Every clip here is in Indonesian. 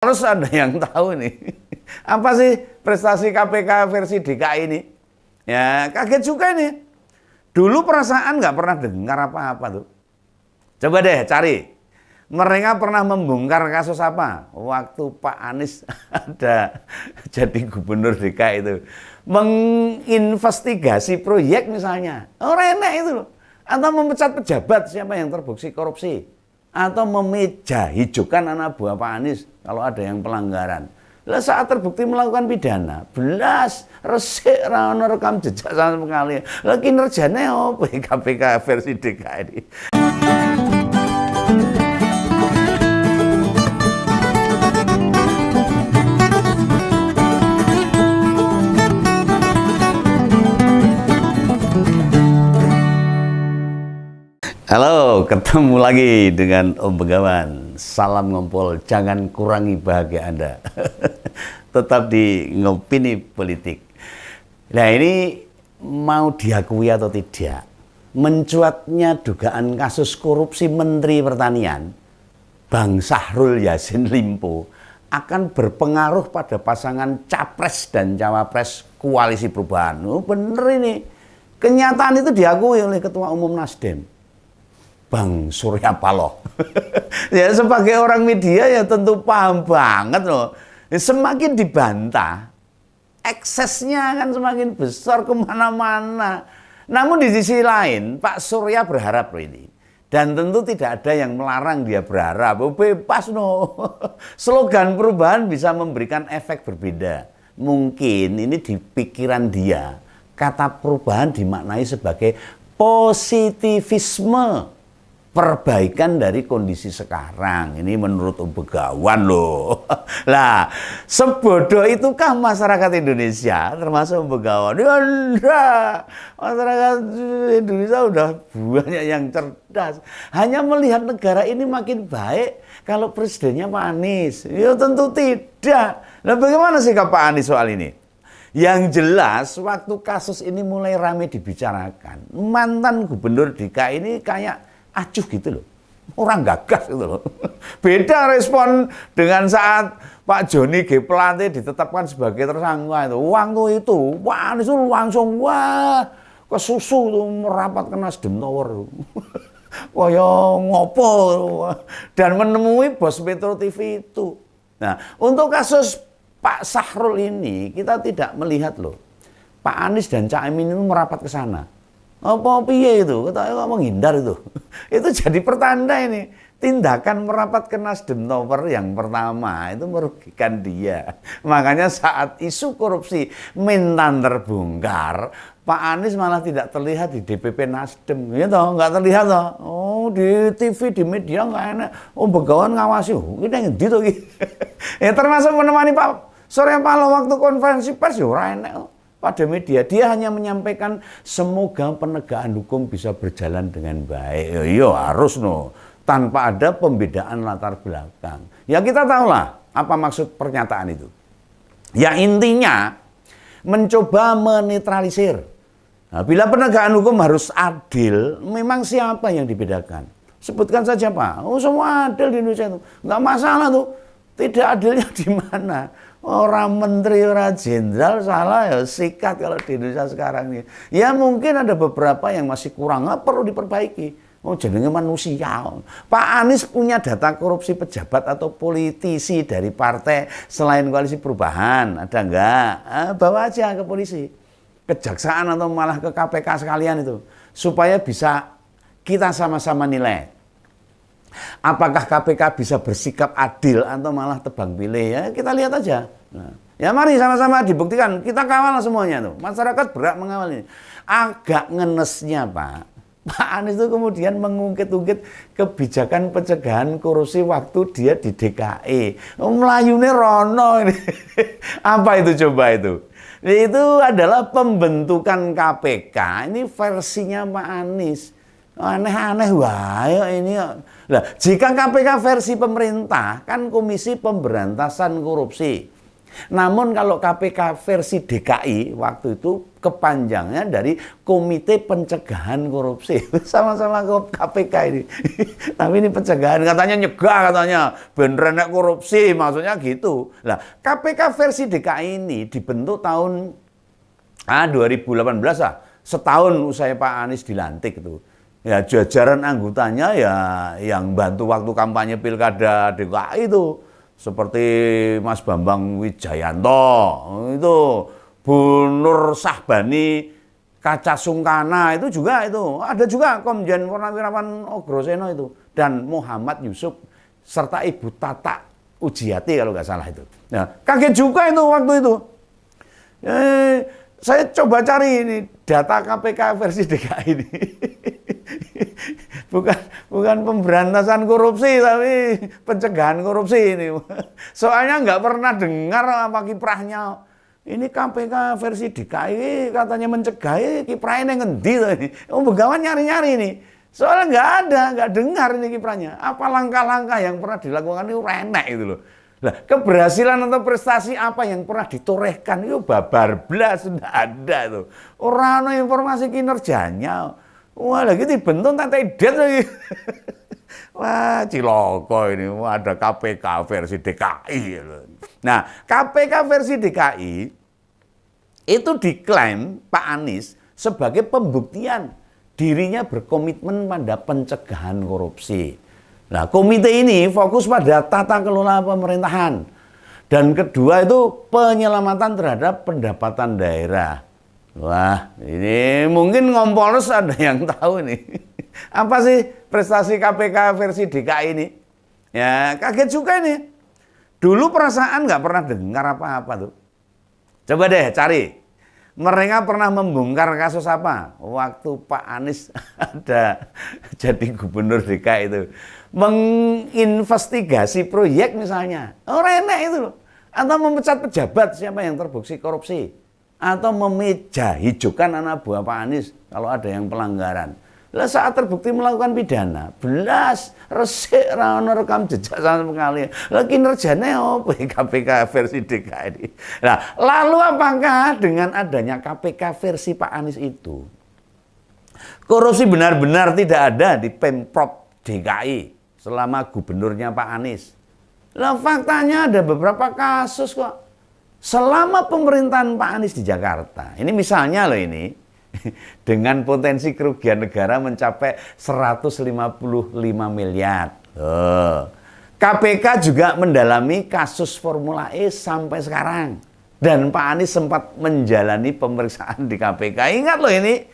Harus ada yang tahu nih, apa sih prestasi KPK versi DKI ini? Ya kaget juga nih. Dulu perasaan nggak pernah dengar apa-apa tuh. Coba deh cari. Mereka pernah membongkar kasus apa? Waktu Pak Anies ada jadi gubernur DKI itu. Menginvestigasi proyek misalnya. Oh enak itu loh. Atau memecat pejabat siapa yang terbukti korupsi. Atau memeja hijaukan anak buah Pak Anies kalau ada yang pelanggaran. Lah saat terbukti melakukan pidana, belas resik rano rekam jejak sama sekali. Lah kinerjanya apa KPK versi DKI. Halo, ketemu lagi dengan Om Begawan. Salam ngompol, jangan kurangi bahagia Anda. Tetap di Ngopini Politik. Nah ini mau diakui atau tidak, mencuatnya dugaan kasus korupsi Menteri Pertanian, Bang Syahrul Yassin Limpo, akan berpengaruh pada pasangan Capres dan Cawapres Koalisi Perubahan. Oh bener ini. Kenyataan itu diakui oleh Ketua Umum Nasdem, Bang Surya Paloh. Ya sebagai orang media ya tentu paham banget loh. Semakin dibantah, eksesnya akan semakin besar kemana-mana. Namun di sisi lain Pak Surya berharap loh ini. Dan tentu tidak ada yang melarang dia berharap. Oh, bebas no. Slogan perubahan bisa memberikan efek berbeda. Mungkin ini di pikiran dia. Kata perubahan dimaknai sebagai positivisme. Perbaikan dari kondisi sekarang. Ini menurut Om Begawan loh. Lah, sebodoh itukah masyarakat Indonesia, termasuk Om Begawan? Ya enggak. Masyarakat Indonesia udah banyak yang cerdas. Hanya melihat negara ini makin baik kalau presidennya Pak Anies. Ya tentu tidak. Nah bagaimana sikap Pak Anies soal ini? Yang jelas waktu kasus ini mulai ramai dibicarakan, mantan gubernur DKI ini kayak acuh gitu loh, orang gagas gitu loh. Beda respon dengan saat Pak Joni G. Plate ditetapkan sebagai tersangka itu. Waktu itu Pak Anies itu langsung wah kesusu tuh merapat ke Nasdem Tower. Kaya ngopo dan menemui bos Metro TV itu. Nah untuk kasus Pak Syahrul ini kita tidak melihat loh Pak Anies dan Cak Imin itu merapat ke sana. Apa piye itu? Kita menghindar itu. Itu jadi pertanda ini. Tindakan merapat ke Nasdem Tower yang pertama itu merugikan dia. Makanya saat isu korupsi Mentan terbongkar, Pak Anies malah tidak terlihat di DPP Nasdem. Ya toh, nggak terlihat toh. Oh, di TV, di media nggak enak. Oh, Begawan ngawasi. Oh, ini yang gitu. Ya termasuk menemani Pak Surya Paloh waktu konferensi pers ya ora enak. Pada media, dia hanya menyampaikan semoga penegakan hukum bisa berjalan dengan baik. Iya harus no, tanpa ada pembedaan latar belakang. Ya kita tahulah apa maksud pernyataan itu. Ya intinya mencoba menetralisir. Nah, bila penegakan hukum harus adil, memang siapa yang dibedakan? Sebutkan saja Pak. Oh semua adil di Indonesia itu, nggak masalah tuh. Tidak adilnya di mana? Orang menteri, orang jenderal salah ya sikat kalau di Indonesia sekarang ini. Ya mungkin ada beberapa yang masih kurang, perlu diperbaiki. Oh jenenge manusia. Pak Anies punya data korupsi pejabat atau politisi dari partai selain Koalisi Perubahan, ada enggak? Bawa aja ke polisi, kejaksaan atau malah ke KPK sekalian itu, supaya bisa kita sama-sama nilai. Apakah KPK bisa bersikap adil atau malah tebang pilih ya kita lihat aja. Nah, ya mari sama-sama dibuktikan, kita kawal semuanya tuh. Masyarakat berhak mengawal ini. Agak ngenesnya Pak Anies itu kemudian mengungkit-ungkit kebijakan pencegahan korupsi waktu dia di DKI. Melayune rono ini. Apa itu coba itu? Itu adalah pembentukan KPK. Ini versinya Pak Anies. Aneh-aneh wae ini. Nah, jika KPK versi pemerintah kan Komisi Pemberantasan Korupsi. Namun kalau KPK versi DKI waktu itu kepanjangnya dari Komite Pencegahan Korupsi. Sama-sama KPK ini. Tapi ini pencegahan, katanya nyegah, katanya beneran korupsi, maksudnya gitu. Nah, KPK versi DKI ini dibentuk tahun 2018 lah, setahun usai Pak Anies dilantik itu. Ya, jajaran anggotanya ya yang bantu waktu kampanye Pilkada DKI itu seperti Mas Bambang Wijayanto, itu Bu Nur Sahbani Kaca Sungkana, itu juga itu. Ada juga Komjen Purnawirawan Ogroseno itu, dan Muhammad Yusuf serta Ibu Tata Ujiati kalau nggak salah itu. Nah, kaget juga itu waktu itu. Saya coba cari ini data KPK versi DKI ini. bukan pemberantasan korupsi, tapi pencegahan korupsi ini. Soalnya nggak pernah dengar apa kiprahnya. Ini KPK versi DKI katanya mencegah, kiprahnya ngendi tuh ini. Begawan nyari-nyari ini. Soalnya nggak dengar ini kiprahnya. Apa langkah-langkah yang pernah dilakukan itu renek itu loh. Nah, keberhasilan atau prestasi apa yang pernah ditorehkan itu babar blas, sudah ada itu. Orang ada informasi kinerjanya. Wah, lagi dibentuk tante det lagi. Wah, ciloko ini. Wah, ada KPK versi DKI. Nah, KPK versi DKI itu diklaim Pak Anies sebagai pembuktian dirinya berkomitmen pada pencegahan korupsi. Nah, komite ini fokus pada tata kelola pemerintahan. Dan kedua itu penyelamatan terhadap pendapatan daerah. Wah, ini mungkin Kompolnas ada yang tahu nih. Apa sih prestasi KPK versi DKI ini? Ya, kaget juga ini. Dulu perasaan nggak pernah dengar apa-apa tuh. Coba deh cari. Mereka pernah membongkar kasus apa? Waktu Pak Anies ada jadi gubernur DKI itu. Menginvestigasi proyek misalnya. Oh, enak itu loh. Atau memecat pejabat siapa yang terbukti korupsi. Atau memeja hijaukan anak buah Pak Anies kalau ada yang pelanggaran. Lah saat terbukti melakukan pidana, belas resik rano rekam jejak sama sekali. Lah kinerjanya apa KPK versi DKI. Nah, lalu apakah dengan adanya KPK versi Pak Anies itu korupsi benar-benar tidak ada di Pemprov DKI selama gubernurnya Pak Anies? Lah faktanya ada beberapa kasus kok selama pemerintahan Pak Anies di Jakarta. Ini misalnya loh ini. Dengan potensi kerugian negara mencapai 155 miliar. KPK juga mendalami kasus Formula E sampai sekarang. Dan Pak Anies sempat menjalani pemeriksaan di KPK. Ingat loh ini.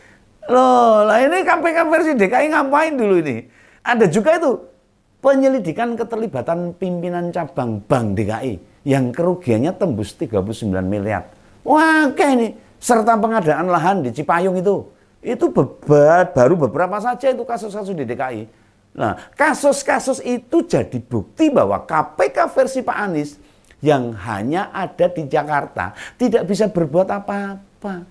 Loh, lah ini KPK versi DKI ngapain dulu ini? Ada juga itu penyelidikan keterlibatan pimpinan cabang Bank DKI yang kerugiannya tembus 39 miliar. Wah, kayak ini. Serta pengadaan lahan di Cipayung itu baru beberapa saja itu kasus-kasus di DKI. Nah, kasus-kasus itu jadi bukti bahwa KPK versi Pak Anies yang hanya ada di Jakarta tidak bisa berbuat apa-apa.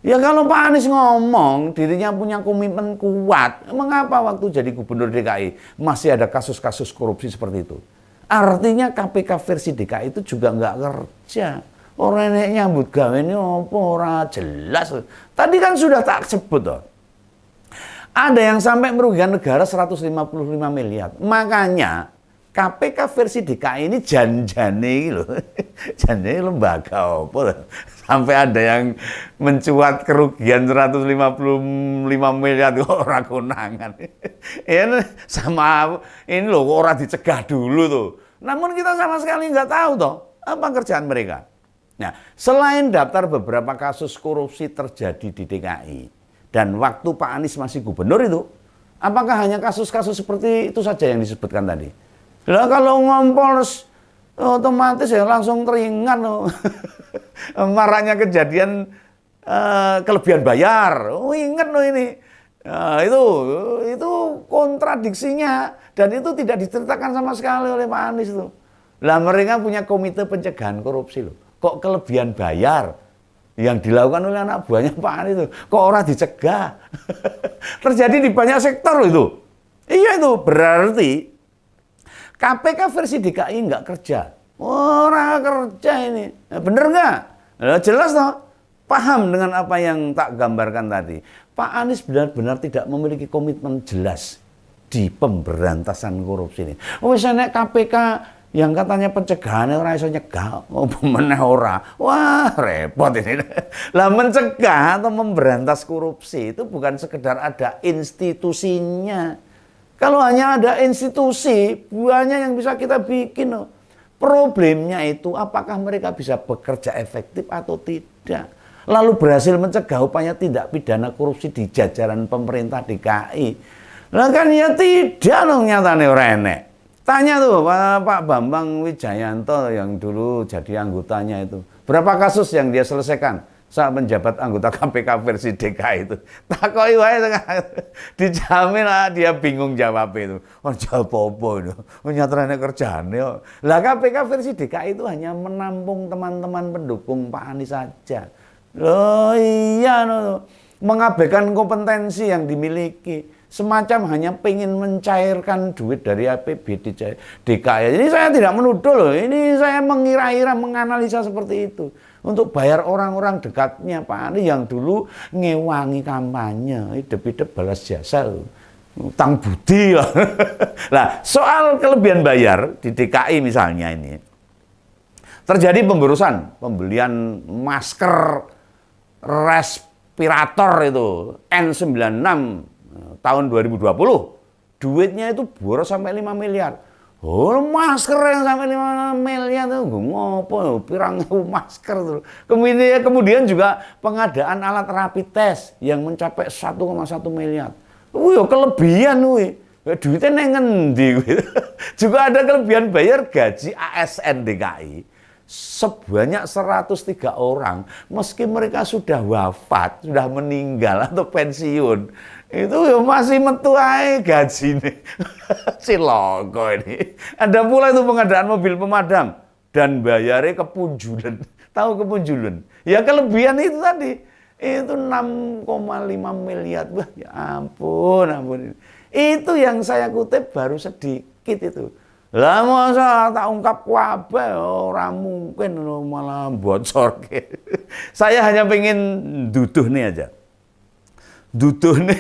Ya kalau Pak Anies ngomong dirinya punya komitmen kuat, mengapa waktu jadi gubernur DKI masih ada kasus-kasus korupsi seperti itu? Artinya KPK versi DKI itu juga nggak kerja. Orang yang nyambut gawe ini apa ora jelas. Tadi kan sudah tak sebut toh. Ada yang sampai merugikan negara 155 miliar. Makanya KPK versi DKI ini janjane loh. Janjane lembaga apa. Sampai ada yang mencuat kerugian 155 miliar ora konangan. Ini sama ini loh ora dicegah dulu tuh. Namun kita sama sekali nggak tahu toh apa kerjaan mereka. Nah, selain daftar beberapa kasus korupsi terjadi di DKI dan waktu Pak Anies masih gubernur itu, apakah hanya kasus-kasus seperti itu saja yang disebutkan tadi? Lah kalau Kompolnas otomatis ya langsung teringat loh. Maraknya kejadian kelebihan bayar. Oh, ingat loh ini. Itu kontradiksinya dan itu tidak diceritakan sama sekali oleh Pak Anies itu. Lah mereka punya komite pencegahan korupsi loh. Kok kelebihan bayar yang dilakukan oleh anak buahnya Pak Anies itu kok orang dicegah? Terjadi di banyak sektor itu. Iya itu berarti KPK versi DKI nggak kerja. Orang kerja ini. Bener nggak? Jelas toh. paham dengan apa yang tak gambarkan tadi. Pak Anies benar-benar tidak memiliki komitmen jelas di pemberantasan korupsi ini. Misalnya KPK yang katanya pencegahan ora iso nyegah, meneh ora. Wah, repot ini. Lah mencegah atau memberantas korupsi itu bukan sekedar ada institusinya. Kalau hanya ada institusi, banyak yang bisa kita bikin. Problemnya itu apakah mereka bisa bekerja efektif atau tidak. Lalu berhasil mencegah upaya tindak pidana korupsi di jajaran pemerintah DKI. Lah kan ya tidak loh, nyatane ora enek. Tanya tuh Pak Bambang Wijayanto yang dulu jadi anggotanya itu. Berapa kasus yang dia selesaikan saat menjabat anggota KPK versi DKI itu. Takoki wae dijamin lah dia bingung jawab itu. Oh jawab apa itu? Oh nyatane kerjane kok. Lah KPK versi DKI itu hanya menampung teman-teman pendukung Pak Anies saja. Loh iya no. Mengabaikan kompetensi yang dimiliki. Semacam hanya pengen mencairkan duit dari APBD DKI. Ini saya tidak menuduh loh, ini saya mengira-ira, menganalisa seperti itu. Untuk bayar orang-orang dekatnya Pak Anies yang dulu ngewangi kampanye, hidup-hidup balas jasa, utang budi lah. Nah, soal kelebihan bayar di DKI misalnya ini, terjadi pemborosan, pembelian masker respirator itu, N96, tahun 2020 duitnya itu boros sampai 5 miliar. Oh, masker yang sampai 5 miliar itu ngopo pirang masker tuh. Kemudian juga pengadaan alat rapid test yang mencapai 1,1 miliar. Wih, kelebihan wih. Duitnya neng ngendi. Juga ada kelebihan bayar gaji ASN DKI sebanyak 103 orang meski mereka sudah wafat, sudah meninggal atau pensiun. Itu ya masih metu ae gajine. Ciloko ini. Ada pula itu pengadaan mobil pemadam dan bayarnya kepunjulan. Tahu kepunjulan? Ya kelebihan itu tadi. Itu 6,5 miliar. Wah, ya ampun, ampun. Itu yang saya kutip baru sedikit itu. Lah masa tak ungkap kabeh ora mungkin malah bocor. Saya hanya pengen duduh nih aja. Dudune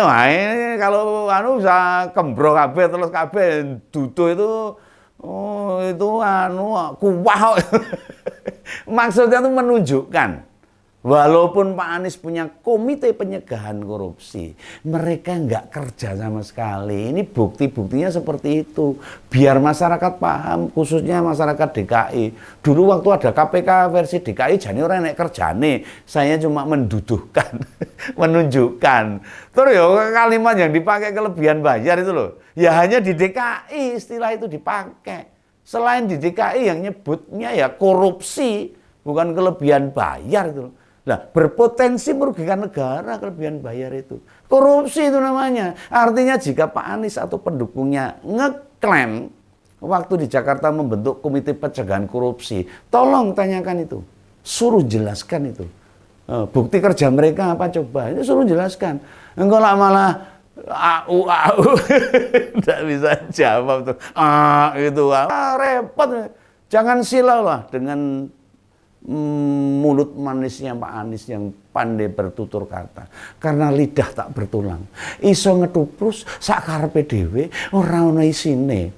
wae kalau anu bisa kembro kabeh terus kabeh duduh itu itu anu kuwah. Maksudnya itu menunjukkan walaupun Pak Anies punya komite pencegahan korupsi, mereka nggak kerja sama sekali. Ini bukti-buktinya seperti itu. Biar masyarakat paham, khususnya masyarakat DKI. Dulu waktu ada KPK versi DKI, jane ora enek kerjane. Saya cuma menduduhkan, menunjukkan. Terus ya kalimat yang dipakai kelebihan bayar itu loh. Ya hanya di DKI istilah itu dipakai. Selain di DKI yang nyebutnya ya korupsi, bukan kelebihan bayar itu loh. Nah, berpotensi merugikan negara kelebihan bayar itu. Korupsi itu namanya. Artinya jika Pak Anies atau pendukungnya ngeklaim waktu di Jakarta membentuk komite pencegahan korupsi, tolong tanyakan itu. Suruh jelaskan itu. Bukti kerja mereka apa coba? Itu suruh jelaskan. Enggak lah malah au. Tidak bisa jawab tuh. Itu repot. Jangan silau lah dengan mulut manisnya Pak Anies yang pandai bertutur kata. Karena lidah tak bertulang. Iso ngetuprus sakarepe dhewe ora ono isine.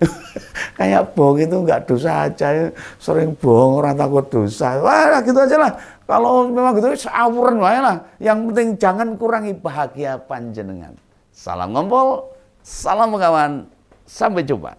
Kayak bohong itu enggak dosa aja. Sering bohong orang takut dosa. Wah, gitu aja lah. Kalau memang gitu awuran wae lah. Yang penting jangan kurangi bahagia panjenengan. Salam ngompol, salam kawan. Sampai jumpa.